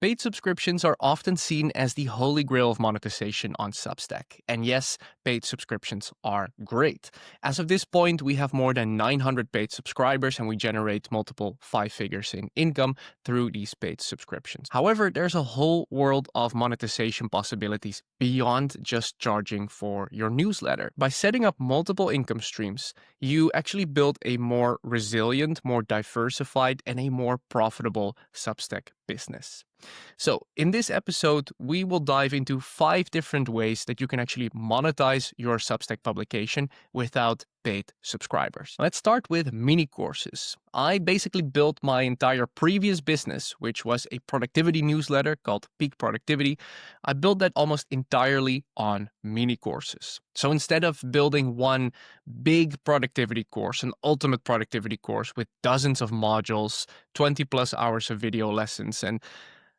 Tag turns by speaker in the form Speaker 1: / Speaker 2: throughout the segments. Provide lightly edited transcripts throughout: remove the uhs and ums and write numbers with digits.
Speaker 1: Paid subscriptions are often seen as the holy grail of monetization on Substack. And yes, paid subscriptions are great. As of this point, we have more than 900 paid subscribers and we generate multiple five figures in income through these paid subscriptions. However, there's a whole world of monetization possibilities beyond just charging for your newsletter. By setting up multiple income streams, you actually build a more resilient, more diversified, and a more profitable Substack business. So, in this episode, we will dive into 5 different ways that you can actually monetize your Substack publication without paid subscribers. Let's start with mini courses. I basically built my entire previous business, which was a productivity newsletter called Peak Productivity. I built that almost entirely on mini courses. So instead of building one big productivity course, an ultimate productivity course with dozens of modules, 20 plus hours of video lessons, and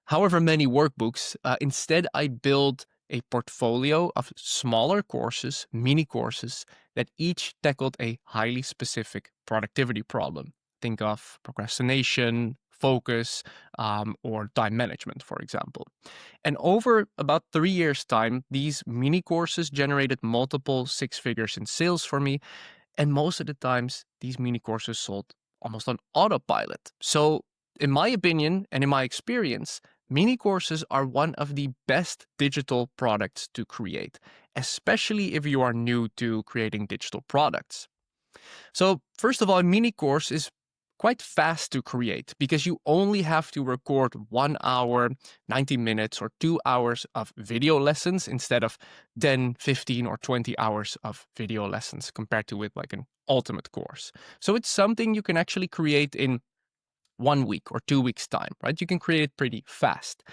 Speaker 1: however many workbooks, instead I build a portfolio of smaller courses, mini courses, that each tackled a highly specific productivity problem. Think of procrastination, focus, or time management, for example. And over about 3 years' time, these mini courses generated multiple six figures in sales for me. And most of the times, these mini courses sold almost on autopilot. So in my opinion and in my experience, mini courses are one of the best digital products to create, especially if you are new to creating digital products. So, first of all, a mini course is quite fast to create because you only have to record 1 hour, 90 minutes, or 2 hours of video lessons instead of 10, 15, or 20 hours of video lessons compared to with like an ultimate course. So, it's something you can actually create in 1 week or 2 weeks' time, right? You can create it pretty fast.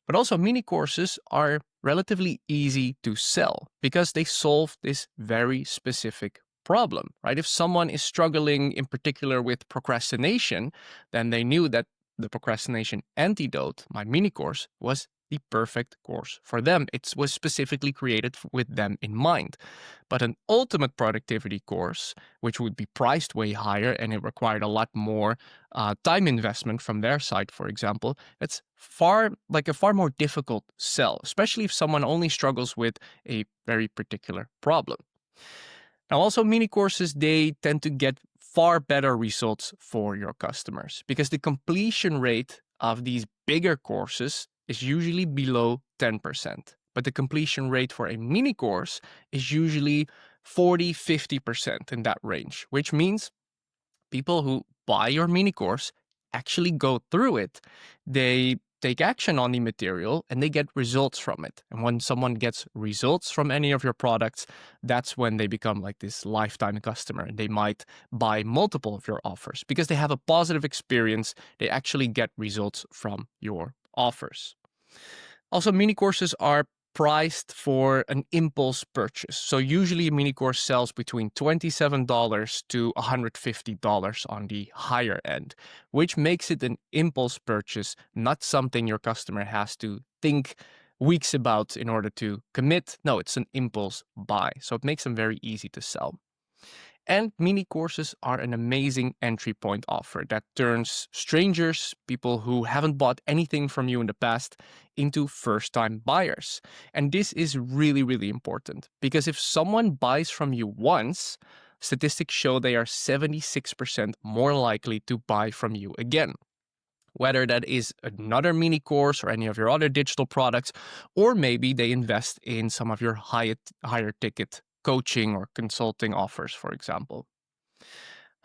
Speaker 1: But also, mini courses are relatively easy to sell because they solve this very specific problem, right? If someone is struggling in particular with procrastination, then they knew that the procrastination antidote, my mini course, was the perfect course for them. It was specifically created with them in mind. But an ultimate productivity course, which would be priced way higher and it required a lot more time investment from their side, for example, it's a far more difficult sell, especially if someone only struggles with a very particular problem. Now, also mini courses, they tend to get far better results for your customers because the completion rate of these bigger courses is usually below 10%. But the completion rate for a mini course is usually 40-50% in that range, which means people who buy your mini course actually go through it. They take action on the material and they get results from it. And when someone gets results from any of your products, that's when they become like this lifetime customer. And they might buy multiple of your offers because they have a positive experience. They actually get results from your offers. Also, mini courses are priced for an impulse purchase. So usually a mini course sells between $27 to $150 on the higher end, which makes it an impulse purchase, not something your customer has to think weeks about in order to commit. No, it's an impulse buy. So it makes them very easy to sell. And mini courses are an amazing entry point offer that turns strangers, people who haven't bought anything from you in the past, into first-time buyers. And this is really, really important because if someone buys from you once, statistics show they are 76% more likely to buy from you again. Whether that is another mini course or any of your other digital products, or maybe they invest in some of your higher ticket coaching or consulting offers, for example.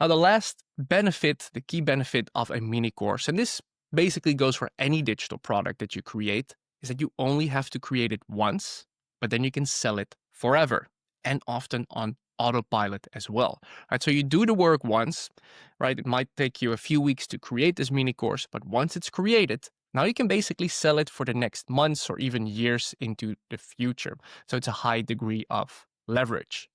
Speaker 1: Now, the last benefit, the key benefit of a mini course, and this basically goes for any digital product that you create, is that you only have to create it once, but then you can sell it forever and often on autopilot as well. Right? So you do the work once, right? It might take you a few weeks to create this mini course, but once it's created, now you can basically sell it for the next months or even years into the future. So it's a high degree of leverage.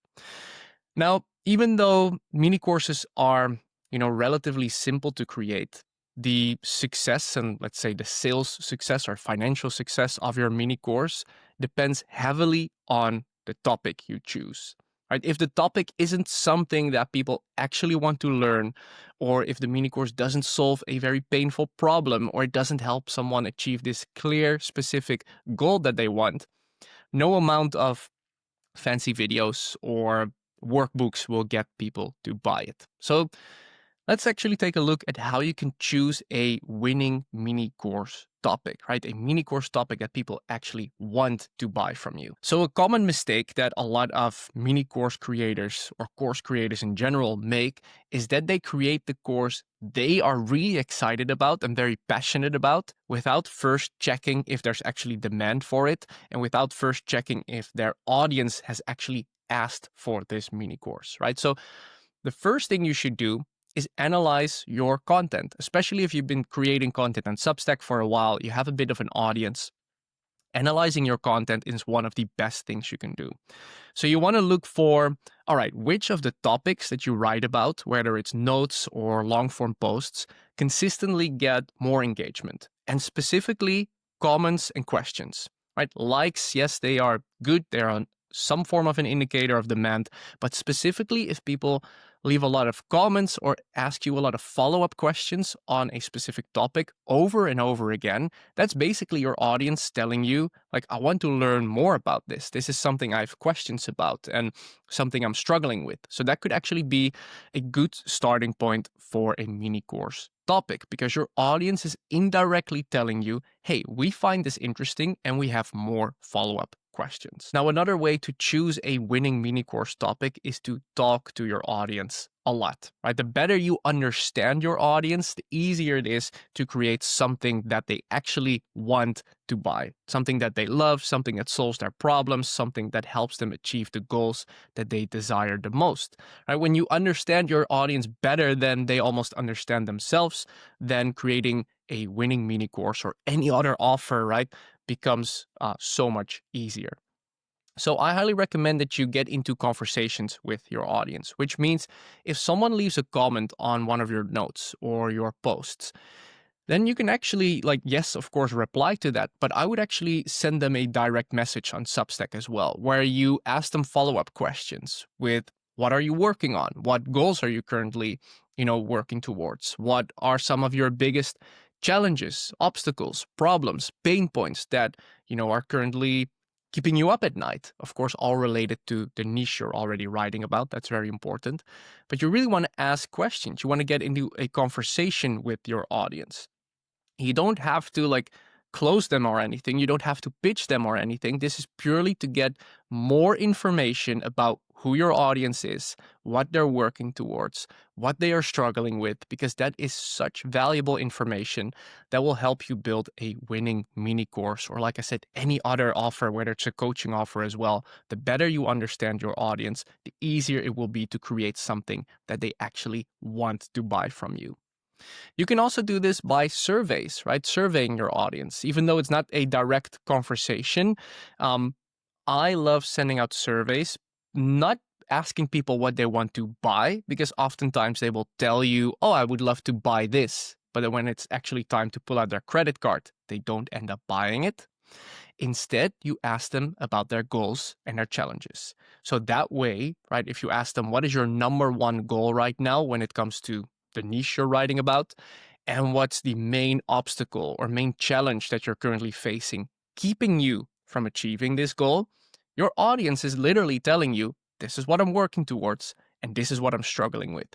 Speaker 1: Now, even though mini courses are, relatively simple to create, the success and let's say the sales success or financial success of your mini course depends heavily on the topic you choose. right? If the topic isn't something that people actually want to learn, or if the mini course doesn't solve a very painful problem, or it doesn't help someone achieve this clear, specific goal that they want, no amount of fancy videos or workbooks will get people to buy it. So let's actually take a look at how you can choose a winning mini course topic, right? A mini course topic that people actually want to buy from you. So a common mistake that a lot of mini course creators or course creators in general make is that they create the course they are really excited about and very passionate about without first checking if there's actually demand for it and without first checking if their audience has actually asked for this mini course, right? So the first thing you should do is analyze your content, especially if you've been creating content on Substack for a while, you have a bit of an audience. Analyzing your content is one of the best things you can do. So you want to look for, all right, which of the topics that you write about, whether it's notes or long form posts, consistently get more engagement, and specifically comments and questions, right? Likes, yes, they are good. They're on some form of an indicator of demand, but specifically if people leave a lot of comments or ask you a lot of follow-up questions on a specific topic over and over again, that's basically your audience telling you, like, I want to learn more about this. This is something I have questions about and something I'm struggling with. So that could actually be a good starting point for a mini course topic, because your audience is indirectly telling you, hey, we find this interesting and we have more follow-up questions. Now, another way to choose a winning mini course topic is to talk to your audience a lot, right? The better you understand your audience, the easier it is to create something that they actually want to buy, something that they love, something that solves their problems, something that helps them achieve the goals that they desire the most, right? When you understand your audience better than they almost understand themselves, then creating a winning mini course or any other offer, right, becomes so much easier. So I highly recommend that you get into conversations with your audience, which means if someone leaves a comment on one of your notes or your posts, then you can actually, like, yes, of course, reply to that, but I would actually send them a direct message on Substack as well, where you ask them follow-up questions with, what are you working on? What goals are you currently, working towards? What are some of your biggest challenges, obstacles, problems, pain points that, are currently keeping you up at night? Of course, all related to the niche you're already writing about. That's very important. But you really want to ask questions. You want to get into a conversation with your audience. You don't have to close them or anything. You don't have to pitch them or anything. This is purely to get more information about who your audience is, what they're working towards, what they are struggling with, because that is such valuable information that will help you build a winning mini course, or like I said, any other offer, whether it's a coaching offer as well. The better you understand your audience, the easier it will be to create something that they actually want to buy from you. You can also do this by surveys, right? Surveying your audience. Even though it's not a direct conversation, I love sending out surveys, not asking people what they want to buy, because oftentimes they will tell you, oh, I would love to buy this. But then when it's actually time to pull out their credit card, they don't end up buying it. Instead, you ask them about their goals and their challenges. So that way, right, if you ask them, what is your number one goal right now when it comes to the niche you're writing about, and what's the main obstacle or main challenge that you're currently facing, keeping you from achieving this goal, your audience is literally telling you, this is what I'm working towards, and this is what I'm struggling with.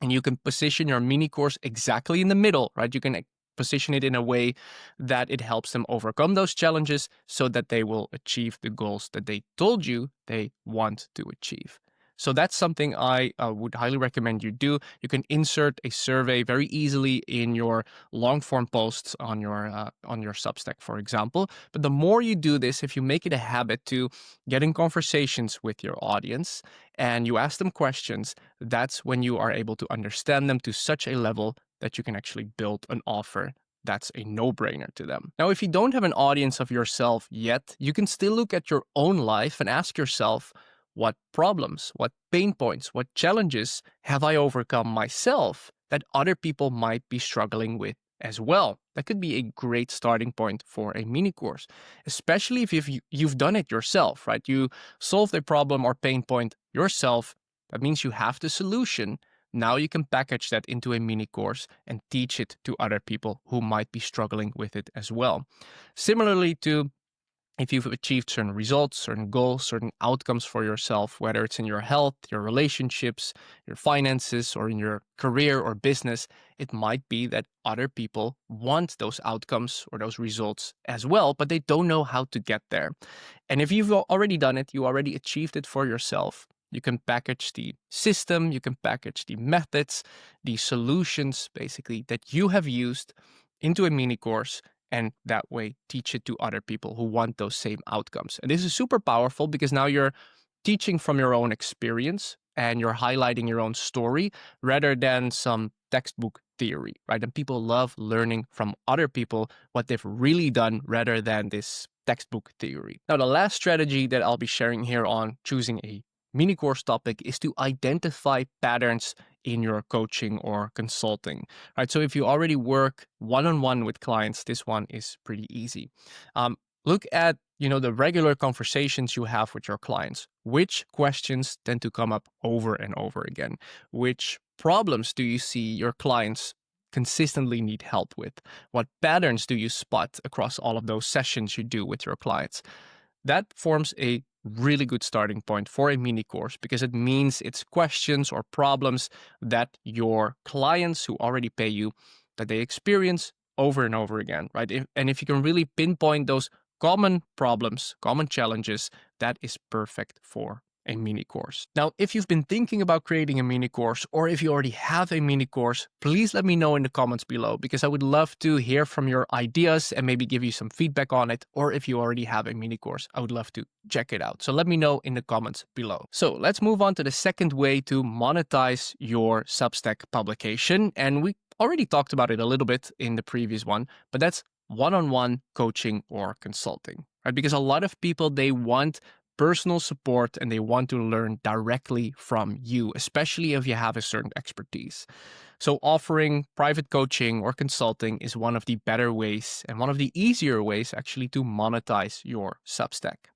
Speaker 1: And you can position your mini course exactly in the middle, right? You can position it in a way that it helps them overcome those challenges so that they will achieve the goals that they told you they want to achieve. So that's something I would highly recommend you do. You can insert a survey very easily in your long form posts on your Substack, for example. But the more you do this, if you make it a habit to get in conversations with your audience and you ask them questions, that's when you are able to understand them to such a level that you can actually build an offer that's a no-brainer to them. Now, if you don't have an audience of yourself yet, you can still look at your own life and ask yourself, what problems, what pain points, what challenges have I overcome myself that other people might be struggling with as well. That could be a great starting point for a mini course, especially if you've done it yourself, right? You solved a problem or pain point yourself. That means you have the solution. Now you can package that into a mini course and teach it to other people who might be struggling with it as well. Similarly to if you've achieved certain results, certain goals, certain outcomes for yourself, whether it's in your health, your relationships, your finances, or in your career or business, it might be that other people want those outcomes or those results as well, but they don't know how to get there. And if you've already done it, you already achieved it for yourself. You can package the system, you can package the methods, the solutions basically that you have used into a mini course, and that way teach it to other people who want those same outcomes. And this is super powerful because now you're teaching from your own experience and you're highlighting your own story rather than some textbook theory, right? And people love learning from other people what they've really done rather than this textbook theory. Now, the last strategy that I'll be sharing here on choosing a mini course topic is to identify patterns in your coaching or consulting, right? So if you already work one-on-one with clients, this one is pretty easy. Look at, the regular conversations you have with your clients. Which questions tend to come up over and over again? Which problems do you see your clients consistently need help with? What patterns do you spot across all of those sessions you do with your clients? That forms a really good starting point for a mini course because it means it's questions or problems that your clients who already pay you, that they experience over and over again, right? And if you can really pinpoint those common problems, common challenges, that is perfect for a mini course. Now, if you've been thinking about creating a mini course or if you already have a mini course, please let me know in the comments below because I would love to hear from your ideas and maybe give you some feedback on it. Or if you already have a mini course, I would love to check it out. So let me know in the comments below. So let's move on to the second way to monetize your Substack publication. And we already talked about it a little bit in the previous one, but that's one-on-one coaching or consulting, right? Because a lot of people, they want personal support and they want to learn directly from you, especially if you have a certain expertise. So offering private coaching or consulting is one of the better ways and one of the easier ways actually to monetize your Substack.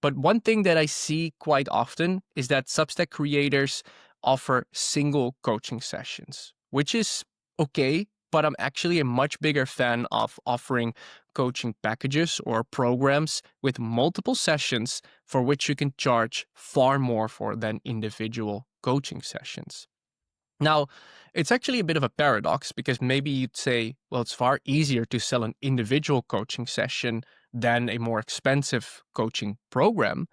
Speaker 1: But one thing that I see quite often is that Substack creators offer single coaching sessions, which is okay, but I'm actually a much bigger fan of offering coaching packages or programs with multiple sessions for which you can charge far more for than individual coaching sessions. Now, it's actually a bit of a paradox because maybe you'd say, well, it's far easier to sell an individual coaching session than a more expensive coaching program.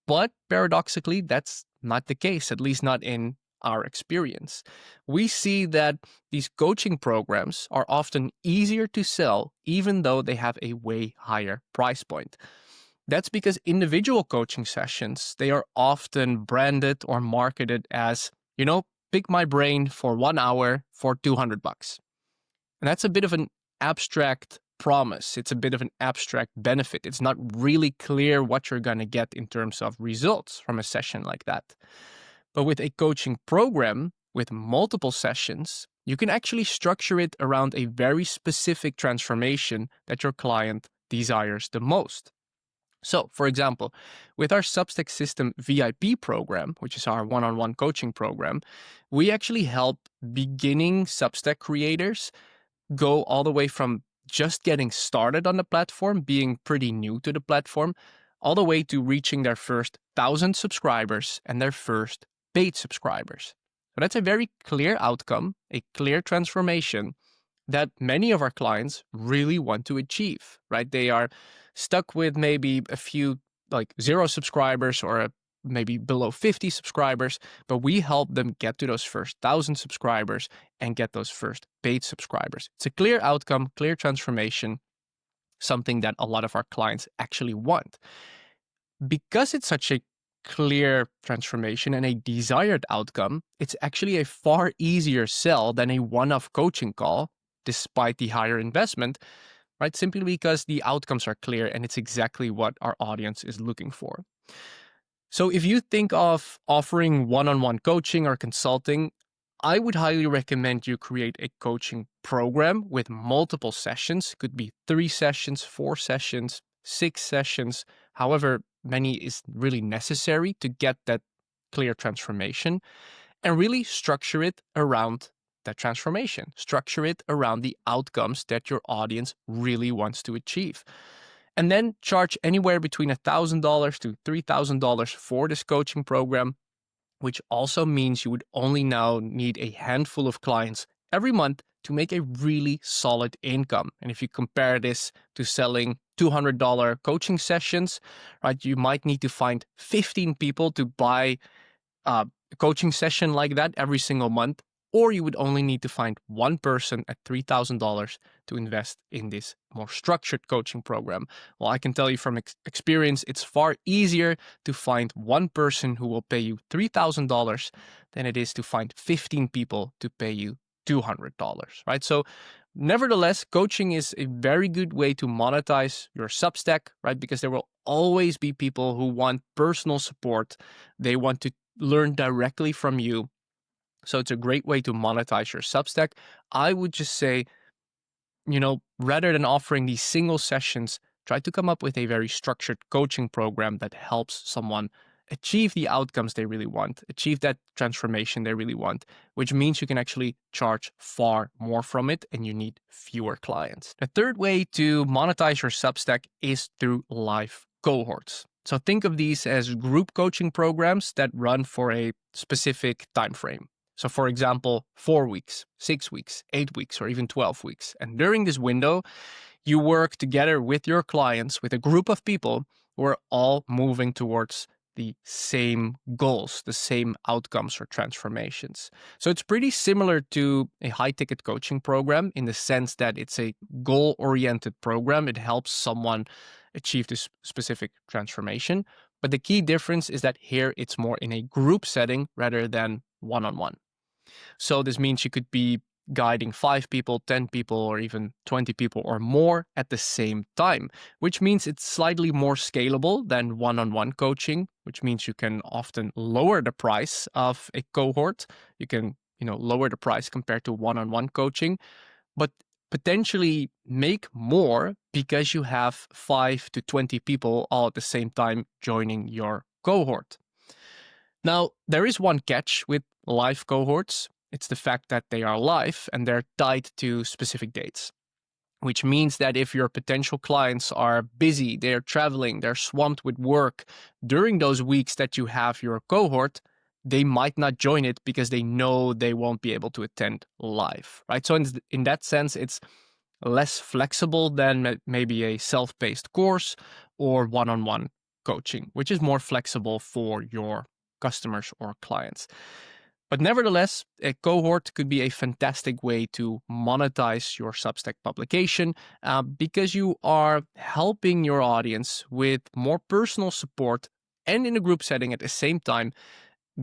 Speaker 1: But paradoxically, that's not the case, at least not in our experience. We see that these coaching programs are often easier to sell, even though they have a way higher price point. That's because individual coaching sessions, they are often branded or marketed as, pick my brain for 1 hour for $200. And that's a bit of an abstract promise. It's a bit of an abstract benefit. It's not really clear what you're going to get in terms of results from a session like that. But with a coaching program with multiple sessions, you can actually structure it around a very specific transformation that your client desires the most. So, for example, with our Substack System VIP program, which is our one-on-one coaching program, we actually help beginning Substack creators go all the way from just getting started on the platform, being pretty new to the platform, all the way to reaching their first 1,000 subscribers and their first paid subscribers. So that's a very clear outcome, a clear transformation that many of our clients really want to achieve, right? They are stuck with maybe a few, like 0 subscribers or maybe below 50 subscribers, but we help them get to those first 1,000 subscribers and get those first paid subscribers. It's a clear outcome, clear transformation, something that a lot of our clients actually want. Because it's such a clear transformation and a desired outcome, it's actually a far easier sell than a one-off coaching call, despite the higher investment, right? Simply because the outcomes are clear and it's exactly what our audience is looking for. So if you think of offering one-on-one coaching or consulting, I would highly recommend you create a coaching program with multiple sessions. Could be 3 sessions, 4 sessions, 6 sessions, however many is really necessary to get that clear transformation, and really structure it around that transformation. Structure it around the outcomes that your audience really wants to achieve. And then charge anywhere between $1,000 to $3,000 for this coaching program, which also means you would only now need a handful of clients every month to make a really solid income. And if you compare this to selling $200 coaching sessions, right, you might need to find 15 people to buy a coaching session like that every single month, or you would only need to find one person at $3,000 to invest in this more structured coaching program. Well, I can tell you from experience, it's far easier to find one person who will pay you $3,000 than it is to find 15 people to pay you $200, right? So nevertheless, coaching is a very good way to monetize your Substack, right? Because there will always be people who want personal support. They want to learn directly from you. So it's a great way to monetize your Substack. I would just say, rather than offering these single sessions, try to come up with a very structured coaching program that helps someone achieve the outcomes they really want, achieve that transformation they really want, which means you can actually charge far more from it and you need fewer clients. The third way to monetize your Substack is through live cohorts. So think of these as group coaching programs that run for a specific time frame. So for example, 4 weeks, 6 weeks, 8 weeks, or even 12 weeks. And during this window, you work together with your clients, with a group of people who are all moving towards the same goals, the same outcomes or transformations. So it's pretty similar to a high ticket coaching program in the sense that it's a goal oriented program. It helps someone achieve this specific transformation. But the key difference is that here it's more in a group setting rather than one on one. So this means you could be guiding 5 people, 10 people, or even 20 people or more at the same time, which means it's slightly more scalable than one-on-one coaching, which means you can often lower the price of a cohort. You can, lower the price compared to one-on-one coaching, but potentially make more because you have 5 to 20 people all at the same time joining your cohort. Now, there is one catch with live cohorts. It's the fact that they are live and they're tied to specific dates, which means that if your potential clients are busy, they're traveling, they're swamped with work during those weeks that you have your cohort, they might not join it because they know they won't be able to attend live, right? So in that sense, it's less flexible than maybe a self-paced course or one-on-one coaching, which is more flexible for your customers or clients. But nevertheless, a cohort could be a fantastic way to monetize your Substack publication because you are helping your audience with more personal support and in a group setting at the same time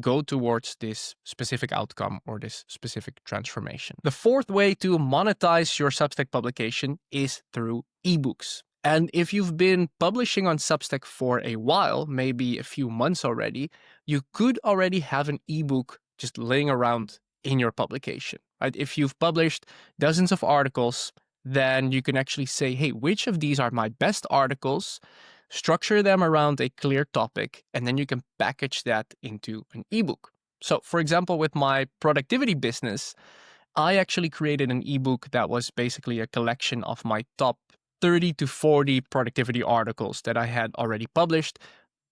Speaker 1: go towards this specific outcome or this specific transformation. The fourth way to monetize your Substack publication is through ebooks. And if you've been publishing on Substack for a while, maybe a few months already, you could already have an ebook just laying around in your publication, right? If you've published dozens of articles, then you can actually say, hey, which of these are my best articles? Structure them around a clear topic, and then you can package that into an ebook. So, for example, with my productivity business, I actually created an ebook that was basically a collection of my top 30 to 40 productivity articles that I had already published.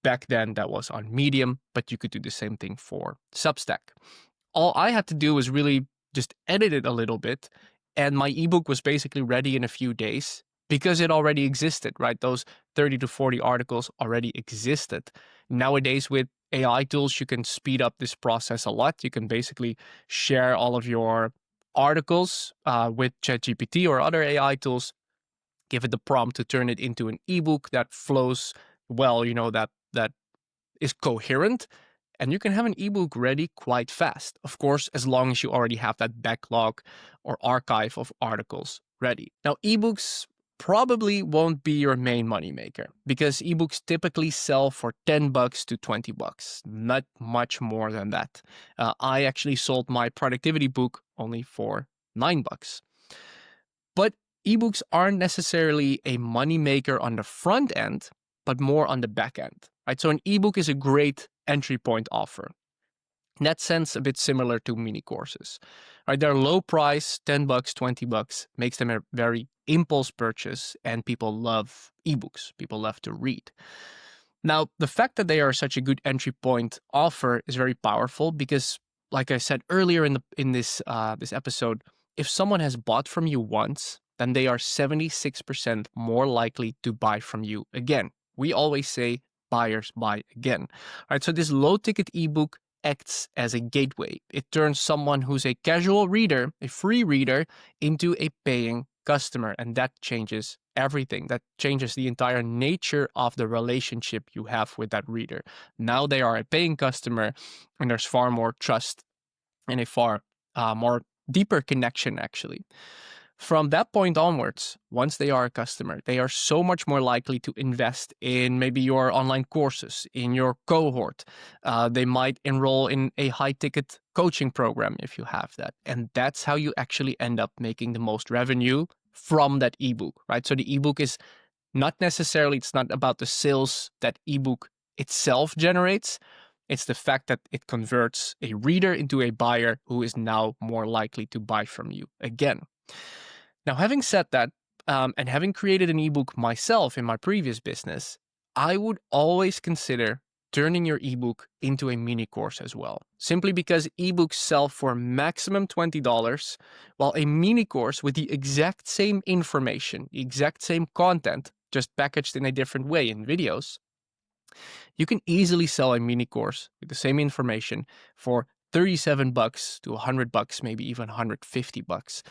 Speaker 1: Back then, that was on Medium, but you could do the same thing for Substack. All I had to do was really just edit it a little bit, and my ebook was basically ready in a few days because it already existed, right? Those 30 to 40 articles already existed. Nowadays, with AI tools, you can speed up this process a lot. You can basically share all of your articles with ChatGPT or other AI tools, give it the prompt to turn it into an ebook that flows well, that is coherent, and you can have an ebook ready quite fast. Of course, as long as you already have that backlog or archive of articles ready. Now, ebooks probably won't be your main moneymaker because ebooks typically sell for $10 to $20, not much more than that. I actually sold my productivity book only for $9. But ebooks aren't necessarily a moneymaker on the front end, but more on the back end, right? So an ebook is a great entry point offer. In that sense, a bit similar to mini courses, right? They're low price, $10, $20, makes them a very impulse purchase, and people love ebooks. People love to read. Now, the fact that they are such a good entry point offer is very powerful because, like I said earlier in this episode, if someone has bought from you once, then they are 76% more likely to buy from you again. We always say buyers buy again. All right, so this low ticket ebook acts as a gateway. It turns someone who's a casual reader, a free reader, into a paying customer, and that changes everything. That changes the entire nature of the relationship you have with that reader. Now they are a paying customer, and there's far more trust and a far more deeper connection, actually. From that point onwards, once they are a customer, they are so much more likely to invest in maybe your online courses, in your cohort. They might enroll in a high-ticket coaching program if you have that. And that's how you actually end up making the most revenue from that ebook, right? So the ebook is not necessarily, it's not about the sales that ebook itself generates. It's the fact that it converts a reader into a buyer who is now more likely to buy from you again. Now, having said that, and having created an ebook myself in my previous business, I would always consider turning your ebook into a mini course as well. Simply because ebooks sell for maximum $20, while a mini course with the exact same information, the exact same content, just packaged in a different way in videos, you can easily sell a mini course with the same information for $37 to $100, maybe even $150,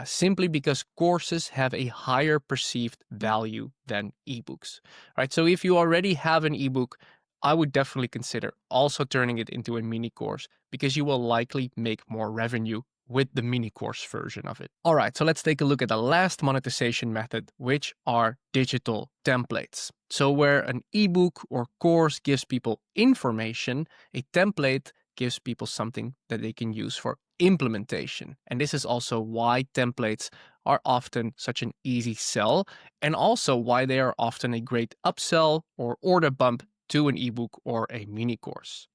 Speaker 1: simply because courses have a higher perceived value than ebooks, right? So if you already have an ebook, I would definitely consider also turning it into a mini course because you will likely make more revenue with the mini course version of it. All right, so let's take a look at the last monetization method, which are digital templates. So where an ebook or course gives people information, a template gives people something that they can use for implementation. And this is also why templates are often such an easy sell, and also why they are often a great upsell or order bump to an ebook or a mini course.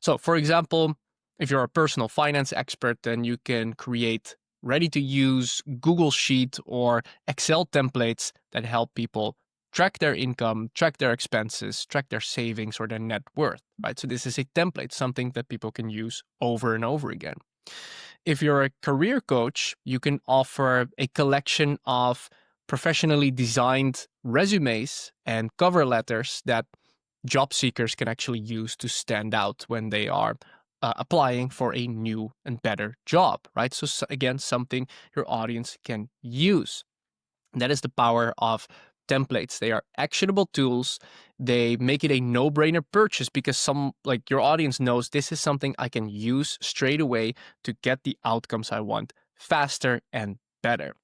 Speaker 1: So for example, if you're a personal finance expert, then you can create ready-to-use Google Sheet or Excel templates that help people track their income, track their expenses, track their savings or their net worth, right? So this is a template, something that people can use over and over again. If you're a career coach, you can offer a collection of professionally designed resumes and cover letters that job seekers can actually use to stand out when they are applying for a new and better job, right? So again, something your audience can use. And that is the power of templates. They are actionable tools. They make it a no-brainer purchase because your audience knows this is something I can use straight away to get the outcomes I want faster and better.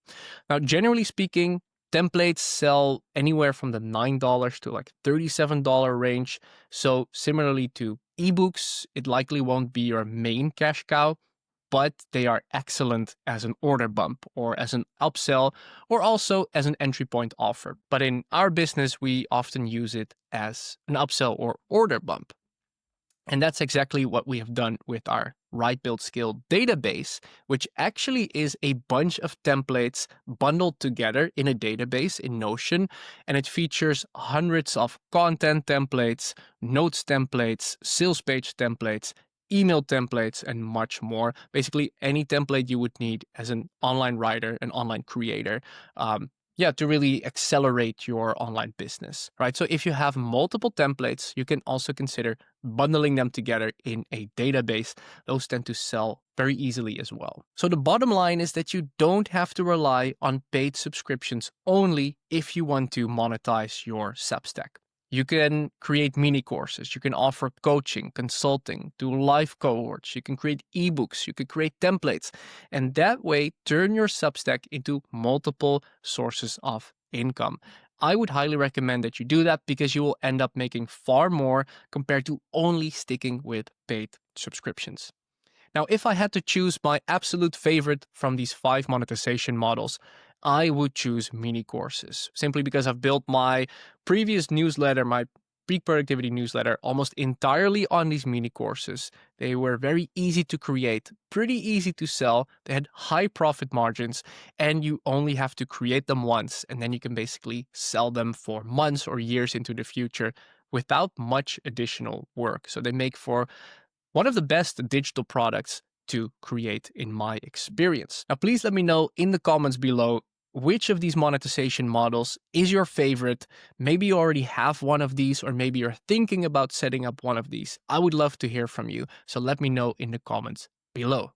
Speaker 1: Now, generally speaking, templates sell anywhere from the $9 to like $37 range. So similarly to ebooks, it likely won't be your main cash cow, but they are excellent as an order bump or as an upsell or also as an entry point offer. But in our business, we often use it as an upsell or order bump. And that's exactly what we have done with our Right Build Skill database, which actually is a bunch of templates bundled together in a database in Notion. And it features hundreds of content templates, notes templates, sales page templates, email templates, and much more. Basically, any template you would need as an online writer, an online creator. To really accelerate your online business, right? So if you have multiple templates, you can also consider bundling them together in a database. Those tend to sell very easily as well. So the bottom line is that you don't have to rely on paid subscriptions only if you want to monetize your Substack. You can create mini courses, you can offer coaching, consulting, do live cohorts, you can create ebooks, you can create templates, and that way turn your Substack into multiple sources of income. I would highly recommend that you do that because you will end up making far more compared to only sticking with paid subscriptions. Now, if I had to choose my absolute favorite from these 5 monetization models, I would choose mini courses simply because I've built my previous newsletter, my peak productivity newsletter, almost entirely on these mini courses. They were very easy to create, pretty easy to sell. They had high profit margins, and you only have to create them once, and then you can basically sell them for months or years into the future without much additional work. So they make for one of the best digital products to create in my experience. Now, please let me know in the comments below which of these monetization models is your favorite. Maybe you already have one of these, or maybe you're thinking about setting up one of these. I would love to hear from you, so let me know in the comments below.